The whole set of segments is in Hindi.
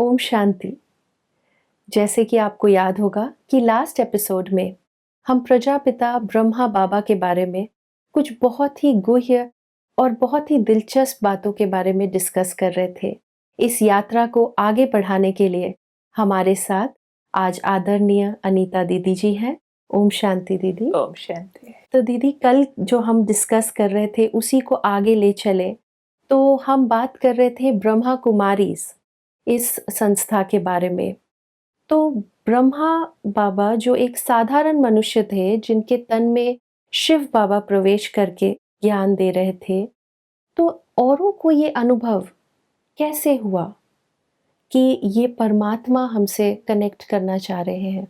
ओम शांति। जैसे कि आपको याद होगा कि लास्ट एपिसोड में हम प्रजापिता ब्रह्मा बाबा के बारे में कुछ बहुत ही गुह्य और बहुत ही दिलचस्प बातों के बारे में डिस्कस कर रहे थे। इस यात्रा को आगे बढ़ाने के लिए हमारे साथ आज आदरणीय अनीता दीदी जी हैं। ओम शांति दीदी। ओम शांति। तो दीदी, कल जो हम डिस्कस कर रहे थे उसी को आगे ले चले। तो हम बात कर रहे थे ब्रह्मा कुमारीज, इस संस्था के बारे में। तो ब्रह्मा बाबा जो एक साधारण मनुष्य थे, जिनके तन में शिव बाबा प्रवेश करके ज्ञान दे रहे थे, तो औरों को ये अनुभव कैसे हुआ कि ये परमात्मा हमसे कनेक्ट करना चाह रहे हैं?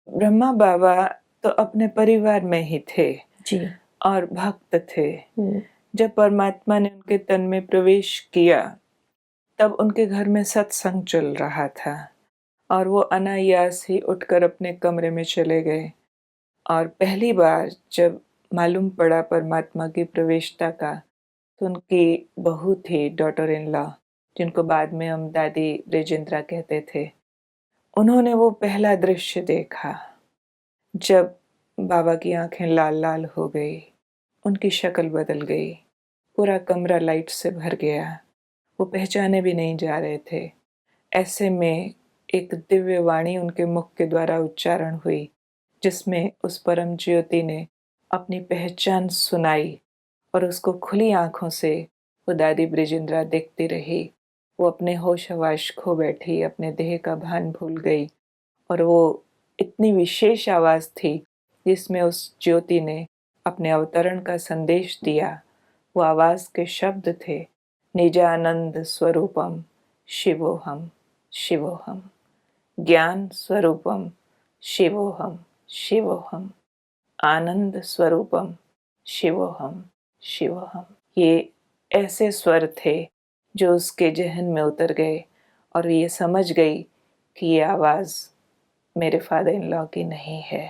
ब्रह्मा बाबा तो अपने परिवार में ही थे जी। और भक्त थे। जब परमात्मा ने उनके तन में प्रवेश किया तब उनके घर में सत्संग चल रहा था और वो अनायास ही उठकर अपने कमरे में चले गए। और पहली बार जब मालूम पड़ा परमात्मा की प्रवेशता का, तो उनकी बहू थी, डॉटर इन लॉ, जिनको बाद में हम दादी ब्रिजेंद्रा कहते थे, उन्होंने वो पहला दृश्य देखा जब बाबा की आंखें लाल लाल हो गई, उनकी शक्ल बदल गई, पूरा कमरा लाइट से भर गया, वो पहचाने भी नहीं जा रहे थे। ऐसे में एक दिव्य वाणी उनके मुख के द्वारा उच्चारण हुई, जिसमें उस परम ज्योति ने अपनी पहचान सुनाई और उसको खुली आंखों से वो दादी ब्रिजेंद्रा देखती रही। वो अपने होश हवास खो बैठी, अपने देह का भान भूल गई और वो इतनी विशेष आवाज़ थी जिसमें उस ज्योति ने अपने अवतरण का संदेश दिया। वो आवाज़ के शब्द थे, निजानंद स्वरूपम शिवोहम शिवोहम, ज्ञान स्वरूपम शिवोहम शिवोहम, आनंद स्वरूपम शिवोहम शिवोहम। ये ऐसे स्वर थे जो उसके जहन में उतर गए और ये समझ गई कि ये आवाज़ मेरे फादर इन लॉ की नहीं है,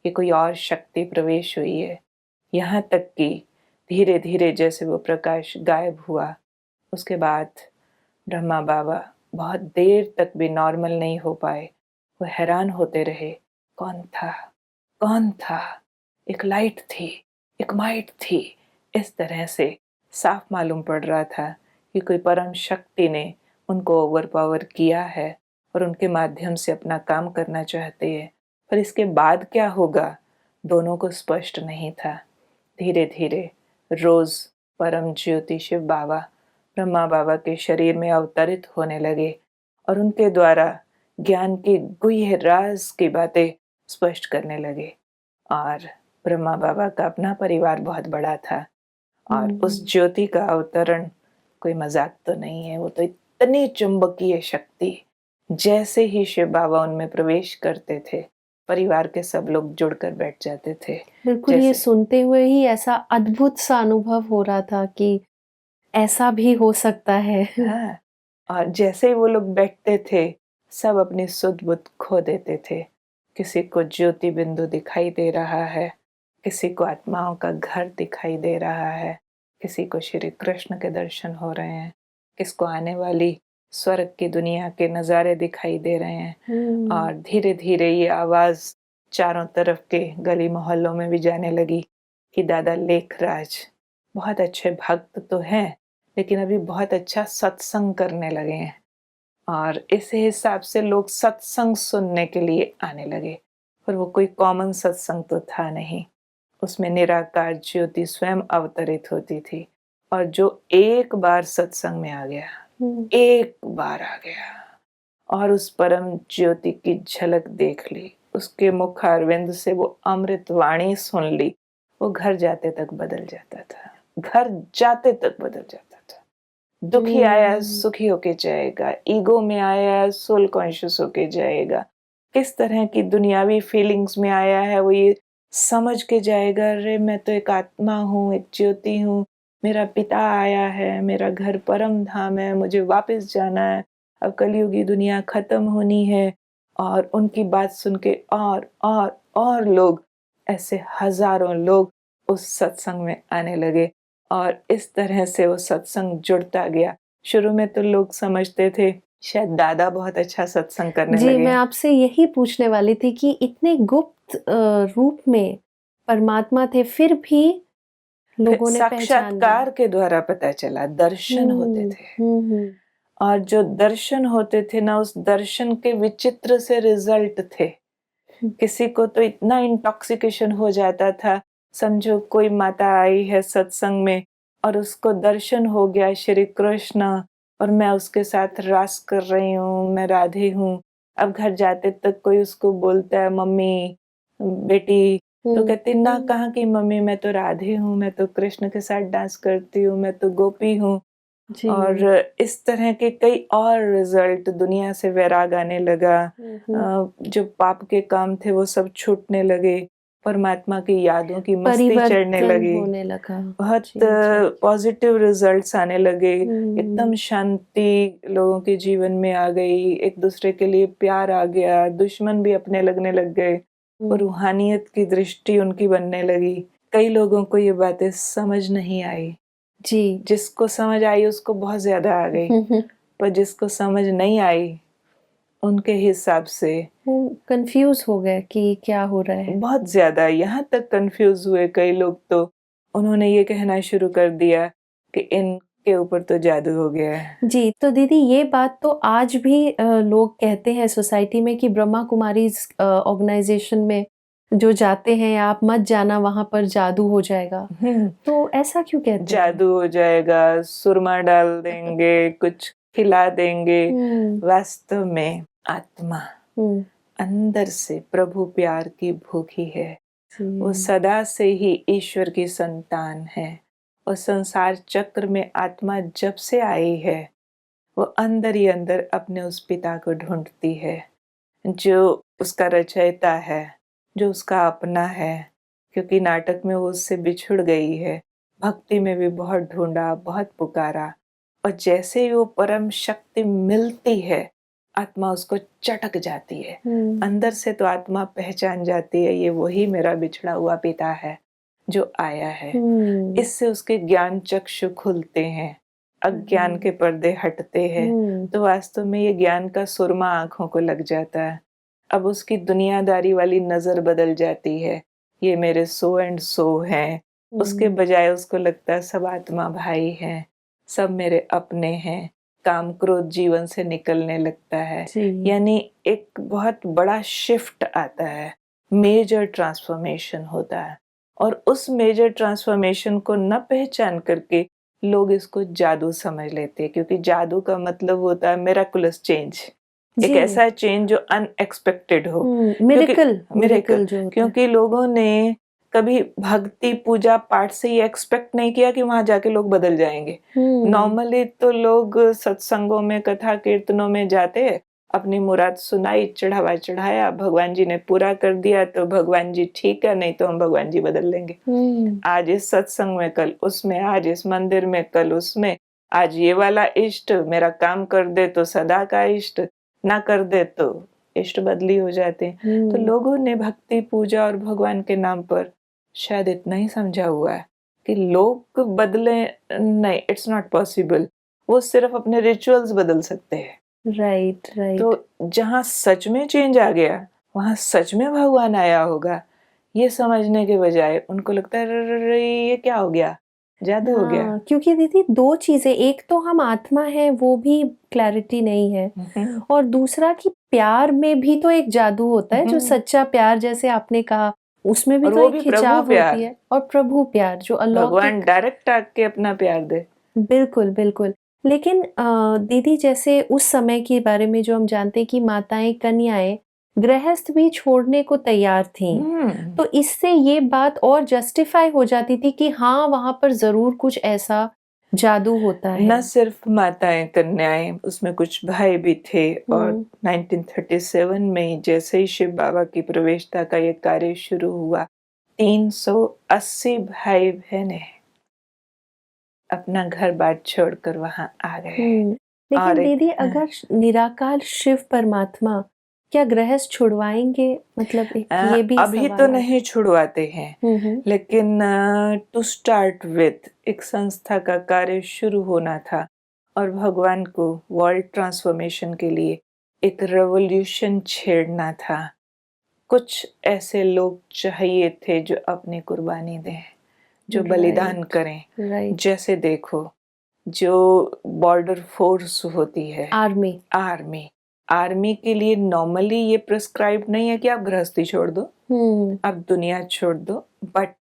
ये कोई और शक्ति प्रवेश हुई है। यहाँ तक कि धीरे धीरे जैसे वो प्रकाश गायब हुआ, उसके बाद ब्रह्मा बाबा बहुत देर तक भी नॉर्मल नहीं हो पाए। वो हैरान होते रहे, कौन था, कौन था? एक लाइट थी, एक माइट थी। इस तरह से साफ मालूम पड़ रहा था कि कोई परम शक्ति ने उनको ओवरपावर किया है और उनके माध्यम से अपना काम करना चाहते हैं। पर इसके बाद क्या होगा, दोनों को स्पष्ट नहीं था। धीरे धीरे रोज परम ज्योति शिव बाबा ब्रह्मा बाबा के शरीर में अवतरित होने लगे और उनके द्वारा ज्ञान की गुह्य राज की बातें स्पष्ट करने लगे। और ब्रह्मा बाबा का अपना परिवार बहुत बड़ा था और उस ज्योति का अवतरण कोई मजाक तो नहीं है। वो तो इतनी चुंबकीय शक्ति, जैसे ही शिव बाबा उनमें प्रवेश करते थे, परिवार के सब लोग जुड़कर बैठ जाते थे। बिल्कुल, ये सुनते हुए ही ऐसा अद्भुत सा अनुभव हो रहा था कि ऐसा भी हो सकता है। हाँ, और जैसे ही वो लोग बैठते थे, सब अपनी सुध बुध खो देते थे। किसी को ज्योति बिंदु दिखाई दे रहा है, किसी को आत्माओं का घर दिखाई दे रहा है, किसी को श्री कृष्ण के दर्शन हो रहे हैं, किसको आने वाली स्वर्ग की दुनिया के नज़ारे दिखाई दे रहे हैं। और धीरे धीरे ये आवाज़ चारों तरफ के गली मोहल्लों में भी जाने लगी कि दादा लेखराज बहुत अच्छे भक्त तो हैं, लेकिन अभी बहुत अच्छा सत्संग करने लगे हैं। और इस हिसाब से लोग सत्संग सुनने के लिए आने लगे। पर वो कोई कॉमन सत्संग तो था नहीं, उसमें निराकार ज्योति स्वयं अवतरित होती थी। और जो एक बार सत्संग में आ गया, एक बार आ गया और उस परम ज्योति की झलक देख ली, उसके मुखारविंद से वो अमृत वाणी सुन ली, वो घर जाते तक बदल जाता था, घर जाते तक बदल जाता था। दुखी आया सुखी होके जाएगा, ईगो में आया सोल कॉन्शियस होके जाएगा, किस तरह की दुनियावी फीलिंग्स में आया है वो ये समझ के जाएगा, अरे मैं तो एक आत्मा हूँ, एक ज्योति हूँ, मेरा पिता आया है, मेरा घर परम धाम है, मुझे वापस जाना है, अब कलयुगी दुनिया खत्म होनी है। और उनकी बात सुन के और लोग, ऐसे हजारों लोग उस सत्संग में आने लगे और इस तरह से वो सत्संग जुड़ता गया। शुरू में तो लोग समझते थे शायद दादा बहुत अच्छा सत्संग करने जी, लगे मैं हैं। आपसे यही पूछने वाली थी कि इतने गुप्त रूप में परमात्मा थे, फिर भी फिर लोगों ने पहचान साक्षात्कार लिया। के द्वारा पता चला, दर्शन होते थे। हुँ। और जो दर्शन होते थे ना, उस दर्शन के विचित्र से रिजल्ट थे। हुँ, किसी को तो इतना इंटॉक्सिकेशन हो जाता था, समझो कोई माता आई है सत्संग में और उसको दर्शन हो गया श्री कृष्ण और मैं उसके साथ रास कर रही हूँ, मैं राधे हूँ। अब घर जाते तक कोई उसको बोलता है मम्मी, बेटी, तो हुँ, कहती ना कहाँ की मम्मी, मैं तो राधे हूँ, मैं तो कृष्ण के साथ डांस करती हूँ, मैं तो गोपी हूँ। जी। और इस तरह के कई और रिजल्ट, दुनिया से वैराग आने लगा। हुँ। जो पाप के काम थे वो सब छूटने लगे, परमात्मा की यादों की मस्ती चढ़ने परिवर्तन लगी, होने लगा। बहुत जी, जी। पॉजिटिव रिजल्ट्स आने लगे, एकदम हुँ, शांति लोगों के जीवन में आ गई, एक दूसरे के लिए प्यार आ गया, दुश्मन भी अपने लगने लग गए और हुँ। रूहानियत की दृष्टि उनकी बनने लगी। कई लोगों को ये बातें समझ नहीं आई, जी। जिसको समझ आई उसको बहुत ज़्यादा आ गई, हुँ। पर जिसको समझ नहीं आई, उनके हिसाब से वो कन्फ्यूज़ हो गए कि क्या हो रहा है। बहुत ज़्यादा, यहाँ तक कन्फ्यूज़ हुए कई लोग, तो उन्होंने ये कहना शुरू कर दिया कि इनके ऊपर तो जादू हो गया है। जी, तो दीदी ये बात तो आज भी लोग कहते हैं सोसाइटी में कि ब्रह्मा कुमारीज़ ऑर्गनाइज़ेशन में जो जाते हैं आप मत जाना वहाँ पर जादू हो जाएगा। हुँ, तो ऐसा क्यों कहते हैं? जादू हो जाएगा, सुरमा डाल देंगे, कुछ खिला देंगे। हुँ, वास्तव में आत्मा हुँ। अंदर से प्रभु प्यार की भूखी है। वो जी। सदा से ही ईश्वर की संतान है और संसार चक्र में आत्मा जब से आई है, वो अंदर ही अंदर अपने उस पिता को ढूंढती है जो उसका रचयिता है, जो उसका अपना है। क्योंकि नाटक में वो उससे बिछुड़ गई है, भक्ति में भी बहुत ढूंढा, बहुत पुकारा, और जैसे ही वो परम शक्ति मिलती है, आत्मा उसको चटक जाती है। हुँ, अंदर से तो आत्मा पहचान जाती है, ये वही मेरा बिछड़ा हुआ पिता है जो आया है। हुँ, इससे उसके ज्ञान चक्षु खुलते हैं, अज्ञान के हुँ, पर्दे हटते हैं, हुँ, तो वास्तव में ये ज्ञान का सुरमा आँखों को लग जाता है। अब उसकी दुनियादारी वाली नज़र बदल जाती है, ये मेरे सो एंड सो हैं, उसके हुँ। बजाय उसको लगता है सब आत्मा भाई हैं, सब मेरे अपने हैं, काम क्रोध जीवन से निकलने लगता है। जी। यानी एक बहुत बड़ा शिफ्ट आता है, मेजर ट्रांसफॉर्मेशन होता है, और उस मेजर ट्रांसफॉर्मेशन को न पहचान करके लोग इसको जादू समझ लेते हैं, क्योंकि जादू का मतलब होता है मिरेकुलस चेंज, एक जी। ऐसा चेंज जो अनएक्सपेक्टेड हो। क्योंकि मिरेकल मिरेकल, मिरेकल जो होता है। क्योंकि लोगों ने कभी भक्ति पूजा पाठ से ये एक्सपेक्ट नहीं किया कि वहां जाके लोग बदल जाएंगे। हुँ, नॉर्मली तो लोग सत्संगों में, कथा कीर्तनों में जाते, अपनी मुराद सुनाई, चढ़ावा चढ़ाया, भगवान जी ने पूरा कर दिया तो भगवान जी ठीक है, नहीं तो हम भगवान जी बदल लेंगे। हुँ, आज इस सत्संग में, कल उसमें, आज इस मंदिर में, कल उसमें, आज ये वाला इष्ट मेरा काम कर दे तो सदा का इष्ट, ना कर दे तो इष्ट बदली हो जाते हैं। तो हुँ। लोगों ने भक्ति पूजा और भगवान के नाम पर शायद इतना ही समझा हुआ है कि लोग बदले, नहीं, इट्स नॉट पॉसिबल। वो सिर्फ अपने रिचुअल्स बदल सकते हैं। राइट, तो राइट। जहाँ सच में चेंज आ गया, वहाँ सच में भगवान आया होगा, ये समझने के बजाय उनको लगता है अरे ये क्या हो गया, जादू हो गया। हाँ, क्योंकि दीदी 2 चीज़ें, एक तो हम आत्मा हैं वो भी क्लैरिटी नहीं है हम्म, और दूसरा कि प्यार में भी तो एक जादू होता है, जो हम्म। सच्चा प्यार जैसे आपने कहा, उसमें भी और तो वो एक भी प्रभु खिंचाव होती प्यार, है और प्रभु प्यार जो भगवान अलौकिक। डायरेक्ट आके अपना प्यार दे। बिल्कुल, बिल्कुल। लेकिन दीदी जैसे उस समय के बारे में जो हम जानते हैं कि माताएँ, कन्याएँ गृहस्थ भी छोड़ने को तैयार थीं। हम्म, तो इससे ये बात और जस्टिफ़ाई हो जाती थी कि हाँ, वहाँ पर ज़रूर कुछ ऐसा जादू होता न है। सिर्फ माताएं कन्याएं, उसमें कुछ भाई भी थे। और हुँ, 1937 में जैसे ही शिव बाबा की प्रवेशता का ये कार्य शुरू हुआ, 380 भाई बहनें अपना घर बार छोड़कर वहां आ गए। हुँ। और लेकिन एक, दीदी हाँ, अगर निराकार शिव परमात्मा क्या गृहस्थ छुड़वाएँगे? मतलब एक ये भी अभी तो सवाल आ। नहीं छुड़वाते हैं, हुँ, हुँ। लेकिन टू स्टार्ट विथ एक संस्था का कार्य शुरू होना था, और भगवान को वर्ल्ड ट्रांसफॉर्मेशन के लिए एक रेवोल्यूशन छेड़ना था। कुछ ऐसे लोग चाहिए थे जो अपनी कुर्बानी दें, जो बलिदान करें। राइट। जैसे देखो, जो बॉर्डर फोर्स होती है, आर्मी आर्मी के लिए नॉर्मली ये प्रिस्क्राइब नहीं है कि आप गृहस्थी छोड़ दो, आप दुनिया छोड़ दो, बट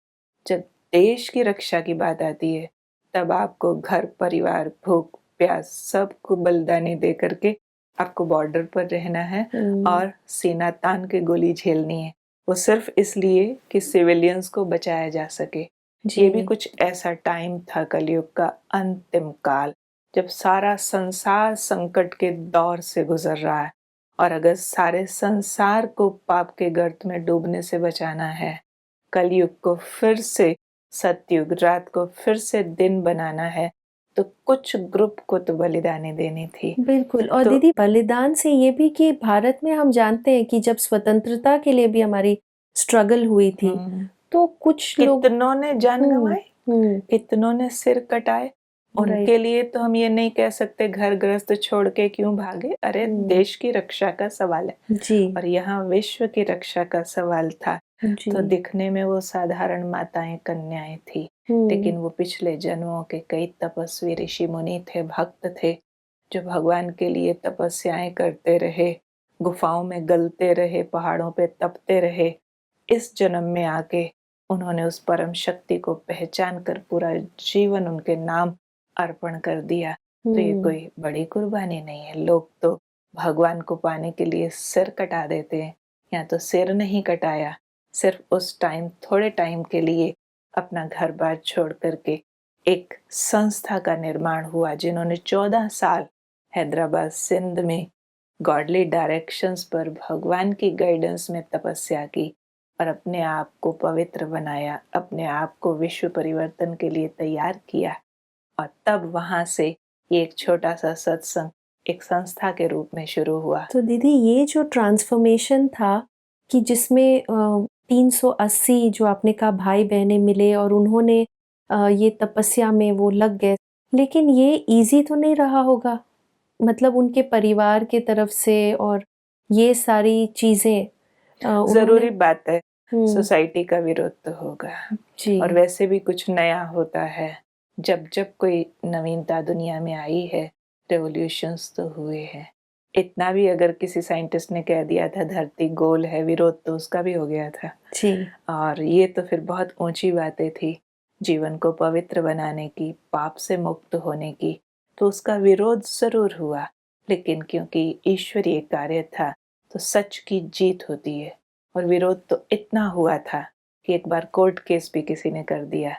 जब देश की रक्षा की बात आती है तब आपको घर परिवार भूख प्यास सबको बलिदानी दे करके आपको बॉर्डर पर रहना है और सीना तान के गोली झेलनी है, वो सिर्फ इसलिए कि सिविलियंस को बचाया जा सके। ये भी कुछ ऐसा टाइम था, कलयुग का अंतिम काल, जब सारा संसार संकट के दौर से गुजर रहा है और अगर सारे संसार को पाप के गर्त में डूबने से बचाना है, कलयुग को फिर से सतयुग, रात को फिर से दिन बनाना है, तो कुछ ग्रुप को तो बलिदानी देनी थी। बिल्कुल। और दीदी, बलिदान से ये भी कि भारत में हम जानते हैं कि जब स्वतंत्रता के लिए भी हमारी स्ट्रगल हुई थी, तो कुछ लोग, कितनों ने जान गंवाई, कितनों ने सिर कटाए, उनके लिए तो हम ये नहीं कह सकते घर ग्रस्त छोड़ के क्यों भागे। अरे देश की रक्षा का सवाल है जी। और यहाँ विश्व की रक्षा का सवाल था। तो दिखने में वो साधारण माताएं कन्याएं थी, लेकिन वो पिछले जन्मों के कई तपस्वी ऋषि मुनि थे, भक्त थे, जो भगवान के लिए तपस्याएं करते रहे, गुफाओं में गलते रहे, पहाड़ों पे तपते रहे। इस जन्म में आके उन्होंने उस परम शक्ति को पहचान कर पूरा जीवन उनके नाम अर्पण कर दिया। तो ये कोई बड़ी कुर्बानी नहीं है। लोग तो भगवान को पाने के लिए सिर कटा देते हैं, यहाँ तो सिर नहीं कटाया, सिर्फ उस टाइम, थोड़े टाइम के लिए अपना घर बार छोड़ करके एक संस्था का निर्माण हुआ, जिन्होंने 14 साल हैदराबाद सिंध में गॉडली डायरेक्शंस पर भगवान की गाइडेंस में तपस्या की और अपने आप को पवित्र बनाया, अपने आप को विश्व परिवर्तन के लिए तैयार किया। और तब वहां से ये एक छोटा सा सत्संग एक संस्था के रूप में शुरू हुआ। तो दीदी, ये जो ट्रांसफॉर्मेशन था कि जिसमें 380 जो आपने कहा भाई बहनें मिले और उन्होंने ये तपस्या में वो लग गए, लेकिन ये इजी तो नहीं रहा होगा, मतलब उनके परिवार के तरफ से, और ये सारी चीजें जरूरी बात है, सोसाइटी का विरोध तो होगा जी। और वैसे भी कुछ नया होता है, जब जब कोई नवीनता दुनिया में आई है, रेवोल्यूशंस तो हुए हैं। इतना भी अगर किसी साइंटिस्ट ने कह दिया था धरती गोल है, विरोध तो उसका भी हो गया था जी। और ये तो फिर बहुत ऊंची बातें थी, जीवन को पवित्र बनाने की, पाप से मुक्त होने की, तो उसका विरोध जरूर हुआ, लेकिन क्योंकि ईश्वरीय कार्य था तो सच की जीत होती है। और विरोध तो इतना हुआ था कि एक बार कोर्ट केस भी किसी ने कर दिया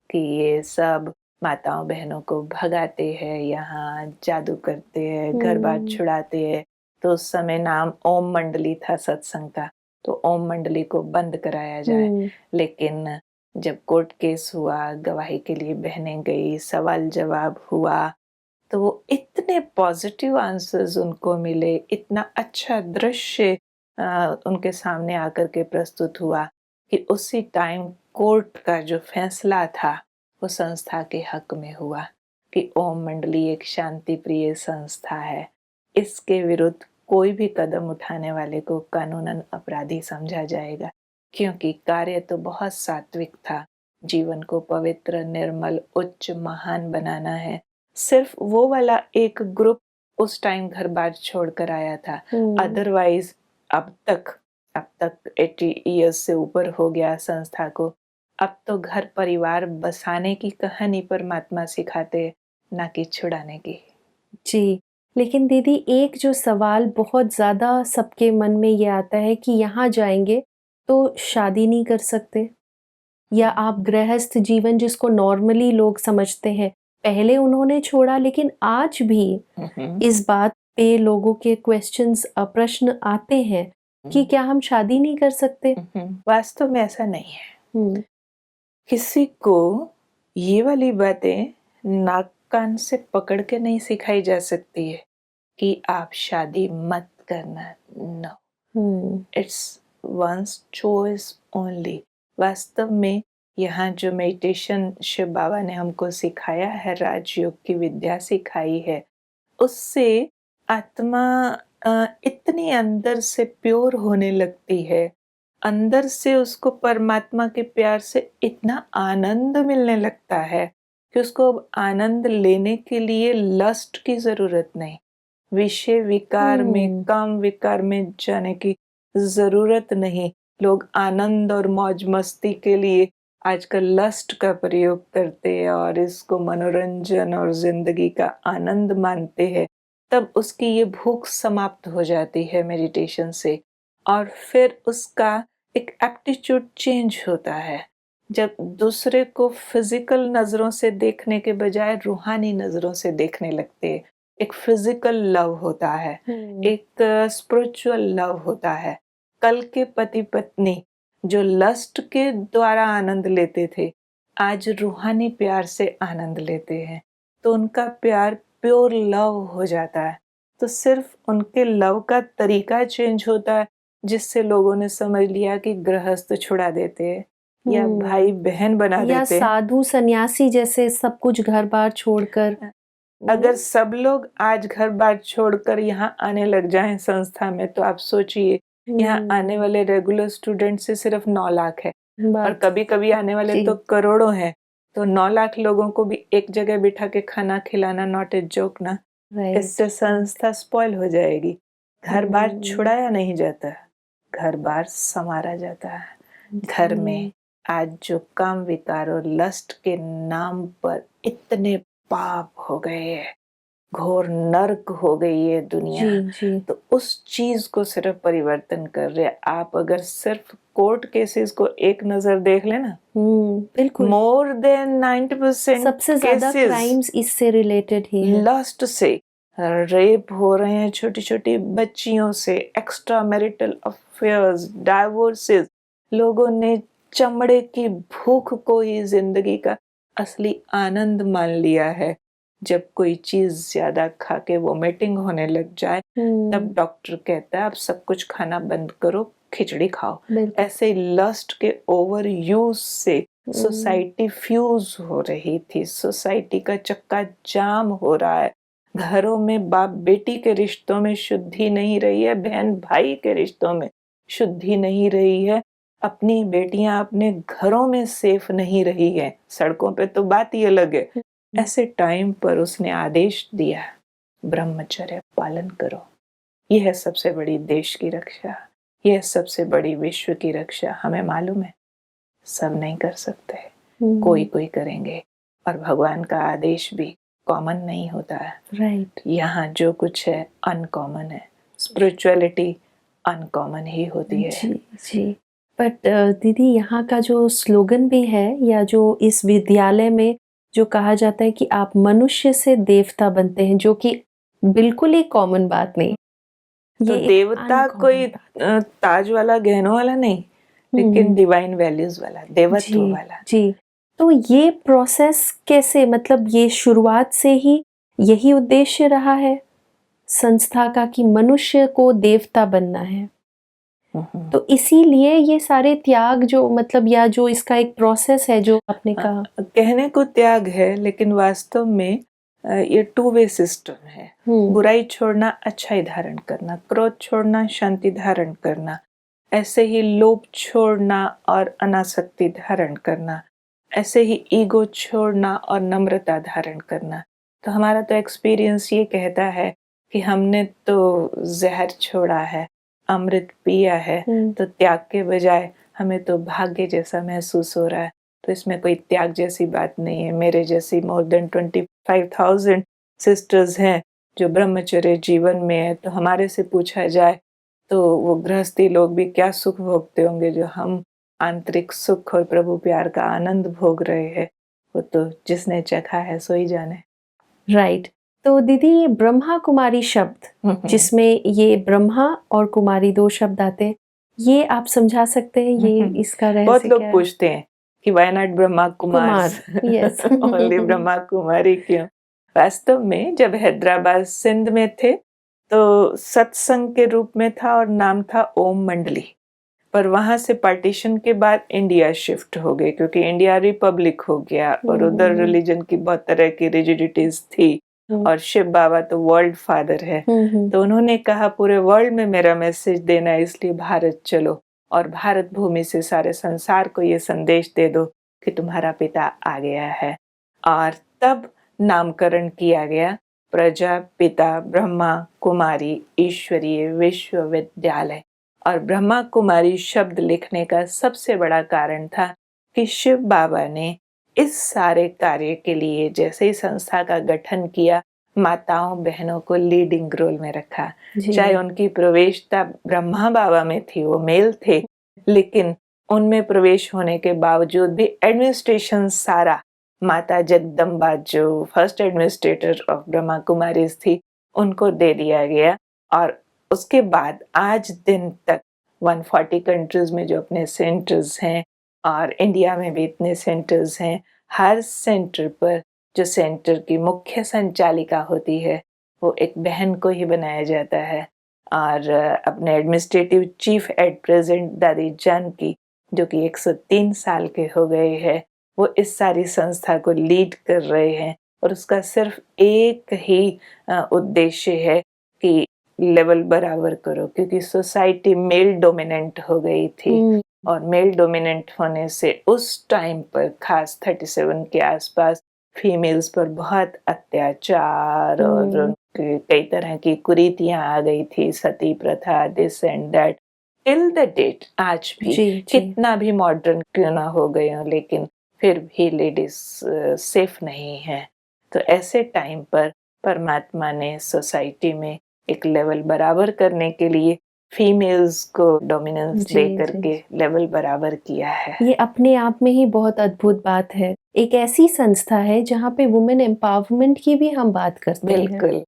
कि ये सब माताओं बहनों को भगाते हैं, यहाँ जादू करते हैं, घर बार छुड़ाते हैं। तो उस समय नाम ओम मंडली था सत्संग का, तो ओम मंडली को बंद कराया जाए। लेकिन जब कोर्ट केस हुआ, गवाही के लिए बहनें गई, सवाल जवाब हुआ, तो वो इतने पॉजिटिव आंसर्स उनको मिले, इतना अच्छा दृश्य उनके सामने आकर के प्रस्तुत हुआ कि उसी टाइम कोर्ट का जो फैसला था वो संस्था के हक में हुआ कि ओम मंडली एक शांति प्रिय संस्था है, इसके विरुद्ध कोई भी कदम उठाने वाले को कानूनन अपराधी समझा जाएगा, क्योंकि कार्य तो बहुत सात्विक था, जीवन को पवित्र, निर्मल, उच्च, महान बनाना है। सिर्फ वो वाला एक ग्रुप उस टाइम घर बार छोड़कर आया था, अदरवाइज अब तक 80 इयर्स से ऊपर हो गया संस्था को। अब तो घर परिवार बसाने की कहानी परमात्मा सिखाते, ना कि छुड़ाने की। जी। लेकिन दीदी, एक जो सवाल बहुत ज़्यादा सबके मन में ये आता है कि यहाँ जाएंगे तो शादी नहीं कर सकते, या आप गृहस्थ जीवन जिसको नॉर्मली लोग समझते हैं, पहले उन्होंने छोड़ा, लेकिन आज भी इस बात पे लोगों के क्वेश्चंस, प्रश्न आते हैं कि क्या हम शादी नहीं कर सकते? वास्तव में ऐसा नहीं है। किसी को ये वाली बातें नाक कान से पकड़ के नहीं सिखाई जा सकती है कि आप शादी मत करना। No, it's one's choice only. वास्तव में यहाँ जो मेडिटेशन शिव बाबा ने हमको सिखाया है, राजयोग की विद्या सिखाई है, उससे आत्मा इतनी अंदर से प्योर होने लगती है, अंदर से उसको परमात्मा के प्यार से इतना आनंद मिलने लगता है कि उसको अब आनंद लेने के लिए लस्ट की जरूरत नहीं, विषय विकार में, काम विकार में जाने की जरूरत नहीं। लोग आनंद और मौज मस्ती के लिए आजकल लस्ट का प्रयोग करते हैं और इसको मनोरंजन और जिंदगी का आनंद मानते हैं। तब उसकी ये भूख समाप्त हो जाती है मेडिटेशन से, और फिर उसका एक एप्टीट्यूड चेंज होता है। जब दूसरे को फिजिकल नजरों से देखने के बजाय रूहानी नजरों से देखने लगते हैं। एक फिजिकल लव होता है, एक स्पिरिचुअल लव होता है। कल के पति पत्नी जो लस्ट के द्वारा आनंद लेते थे, आज रूहानी प्यार से आनंद लेते हैं, तो उनका प्यार प्योर लव हो जाता है। तो सिर्फ उनके लव का तरीका चेंज होता है, जिससे लोगों ने समझ लिया कि गृहस्थ छुड़ा देते हैं या भाई बहन बना या देते हैं, साधु सन्यासी जैसे सब कुछ घर बार छोड़कर। अगर सब लोग आज घर बार छोड़कर यहाँ आने लग जाएं संस्था में, तो आप सोचिए यहाँ आने वाले रेगुलर स्टूडेंट से सिर्फ 9 लाख है, और कभी कभी आने वाले तो करोड़ों हैं। तो 9 लाख लोगों को भी एक जगह बिठा के खाना खिलाना नॉट ए जोक ना। इससे संस्था स्पॉइल हो जाएगी। घर बार छुड़ाया नहीं जाता, घर बार संवारा जाता है। घर में आज जो काम विकार और लस्ट के नाम पर इतने पाप हो गए हैं, घोर नर्क हो गई है दुनिया, जी। तो उस चीज को सिर्फ परिवर्तन कर रहे। आप अगर सिर्फ कोर्ट केसेस को एक नजर देख लेना, बिल्कुल मोर देन 90% सबसे ज्यादा क्राइम्स इससे रिलेटेड ही है। लस्ट से रेप हो रहे हैं छोटी छोटी बच्चियों से, एक्स्ट्रा मैरिटल अफेयर्स, डाइवोर्सेस। लोगों ने चमड़े की भूख को ही जिंदगी का असली आनंद मान लिया है। जब कोई चीज ज्यादा खा के वोमिटिंग होने लग जाए, तब डॉक्टर कहता है आप सब कुछ खाना बंद करो, खिचड़ी खाओ। ऐसे लस्ट के ओवर यूज से सोसाइटी फ्यूज हो रही थी, सोसाइटी का चक्का जाम हो रहा है। घरों में बाप बेटी के रिश्तों में शुद्धि नहीं रही है, बहन भाई के रिश्तों में शुद्धि नहीं रही है, अपनी बेटियां अपने घरों में सेफ नहीं रही है, सड़कों पे तो बात ही अलग है। ऐसे टाइम पर उसने आदेश दिया, ब्रह्मचर्य पालन करो। यह है सबसे बड़ी देश की रक्षा, यह सबसे बड़ी विश्व की रक्षा। हमें मालूम है सब नहीं कर सकते, कोई कोई करेंगे, और भगवान का आदेश भी कॉमन नहीं होता है। राइट। यहाँ जो कुछ है अनकॉमन है, स्पिरिचुअलिटी अनकॉमन ही होती है। जी जी। बट दीदी यहाँ का जो स्लोगन भी है, या जो इस विद्यालय में जो कहा जाता है कि आप मनुष्य से देवता बनते हैं, जो कि बिल्कुल ही कॉमन बात नहीं। तो देवता कोई ताज वाला गहनों वाला नहीं, लेकिन डिवाइन वैल्यूज वाला, देवत्व वाला। जी। तो ये प्रोसेस कैसे, मतलब ये शुरुआत से ही यही उद्देश्य रहा है संस्था का कि मनुष्य को देवता बनना है, तो इसीलिए ये सारे त्याग जो मतलब, या जो इसका एक प्रोसेस है जो आपने कहा। कहने को त्याग है, लेकिन वास्तव में ये 2 वे सिस्टम है। बुराई छोड़ना अच्छाई धारण करना, क्रोध छोड़ना शांति धारण करना, ऐसे ही लोभ छोड़ना और अनासक्ति धारण करना, ऐसे ही ईगो छोड़ना और नम्रता धारण करना। तो हमारा तो एक्सपीरियंस ये कहता है कि हमने तो जहर छोड़ा है, अमृत पिया है, तो त्याग के बजाय हमें तो भाग्य जैसा महसूस हो रहा है। तो इसमें कोई त्याग जैसी बात नहीं है। मेरे जैसी मोर देन 25,000 सिस्टर्स हैं जो ब्रह्मचर्य जीवन में है। तो हमारे से पूछा जाए तो वो गृहस्थी लोग भी क्या सुख भोगते होंगे जो हम आंतरिक सुख और प्रभु प्यार का आनंद भोग रहे हैं। वो तो जिसने चखा है सो ही जाने। राइट। तो दीदी ये ब्रह्मा कुमारी शब्द, जिसमें ये ब्रह्मा और कुमारी 2 शब्द आते हैं, ये आप समझा सकते हैं ये इसका रहस्य? बहुत लोग पूछते हैं कि why not Brahma Kumar, yes only Brahma Kumari क्यों? वास्तव में जब हैदराबाद सिंध में थे तो सत्संग के रूप में था और नाम था ओम मंडली। पर वहाँ से पार्टीशन के बाद इंडिया शिफ्ट हो गए क्योंकि इंडिया रिपब्लिक हो गया और उधर रिलीजन की बहुत तरह की रिजिडिटीज थी और शिव बाबा तो वर्ल्ड फादर है, तो उन्होंने कहा पूरे वर्ल्ड में मेरा मैसेज देना है, इसलिए भारत चलो और भारत भूमि से सारे संसार को ये संदेश दे दो कि तुम्हारा पिता आ गया है। और तब नामकरण किया गया प्रजापिता ब्रह्मा कुमारी ईश्वरीय विश्वविद्यालय। और ब्रह्मा कुमारी शब्द लिखने का सबसे बड़ा कारण था कि शिव बाबा ने इस सारे कार्य के लिए जैसे ही संस्था का गठन किया, माताओं बहनों को लीडिंग रोल में रखा। चाहे उनकी प्रवेशता ब्रह्मा बाबा में थी, वो मेल थे, लेकिन उनमें प्रवेश होने के बावजूद भी एडमिनिस्ट्रेशन सारा माता जगदम्बा जो first administrator of Brahma Kumaris थी उनको दे दिया गया। और उसके बाद आज दिन तक 140 कंट्रीज में जो अपने सेंटर्स हैं और इंडिया में भी इतने सेंटर्स हैं, हर सेंटर पर जो सेंटर की मुख्य संचालिका होती है वो एक बहन को ही बनाया जाता है। और अपने एडमिनिस्ट्रेटिव चीफ एट प्रेजेंट दादी जानकी जो कि 103 साल के हो गए हैं, वो इस सारी संस्था को लीड कर रहे हैं और उसका सिर्फ एक ही उद्देश्य है कि लेवल बराबर करो, क्योंकि सोसाइटी मेल डोमिनेंट हो गई थी और मेल डोमिनेंट होने से उस टाइम पर खास 37 के आसपास फीमेल्स पर बहुत अत्याचार और कई तरह की कुरीतियां आ गई थी, सती प्रथा, this and that. Till the date आज भी कितना भी मॉडर्न क्यों ना हो गए हो, लेकिन फिर भी लेडीज सेफ नहीं है। तो ऐसे टाइम पर परमात्मा ने सोसाइटी में एक लेवल बराबर करने के लिए फीमेल्स को डोमिनेंस दे करके लेवल बराबर किया है। ये अपने आप में ही बहुत अद्भुत बात है। एक ऐसी संस्था है जहाँ पे वुमेन एम्पावरमेंट की भी हम बात करते हैं। बिल्कुल।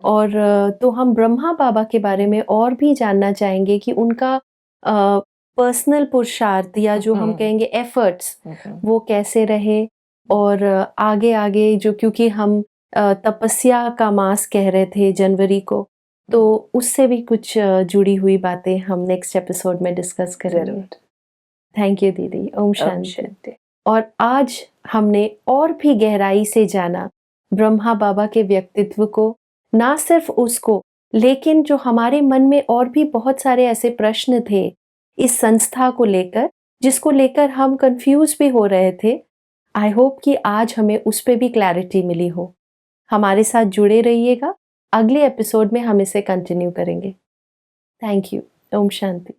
और तो हम ब्रह्मा बाबा के बारे में और भी जानना चाहेंगे कि उनका पर्सनल पुरुषार्थ या जो हम कहेंगे एफर्ट्स वो कैसे रहे और आगे आगे जो, क्योंकि हम तपस्या का मास कह रहे थे जनवरी को, तो उससे भी कुछ जुड़ी हुई बातें हम नेक्स्ट एपिसोड में डिस्कस करेंगे। थैंक यू दीदी। ओम शांति। और आज हमने और भी गहराई से जाना ब्रह्मा बाबा के व्यक्तित्व को, ना सिर्फ उसको, लेकिन जो हमारे मन में और भी बहुत सारे ऐसे प्रश्न थे इस संस्था को लेकर जिसको लेकर हम कंफ्यूज भी हो रहे थे। आई होप कि आज हमें उस पर भी क्लैरिटी मिली हो। हमारे साथ जुड़े रहिएगा, अगले एपिसोड में हम इसे कंटिन्यू करेंगे। Thank you. ओम शांति।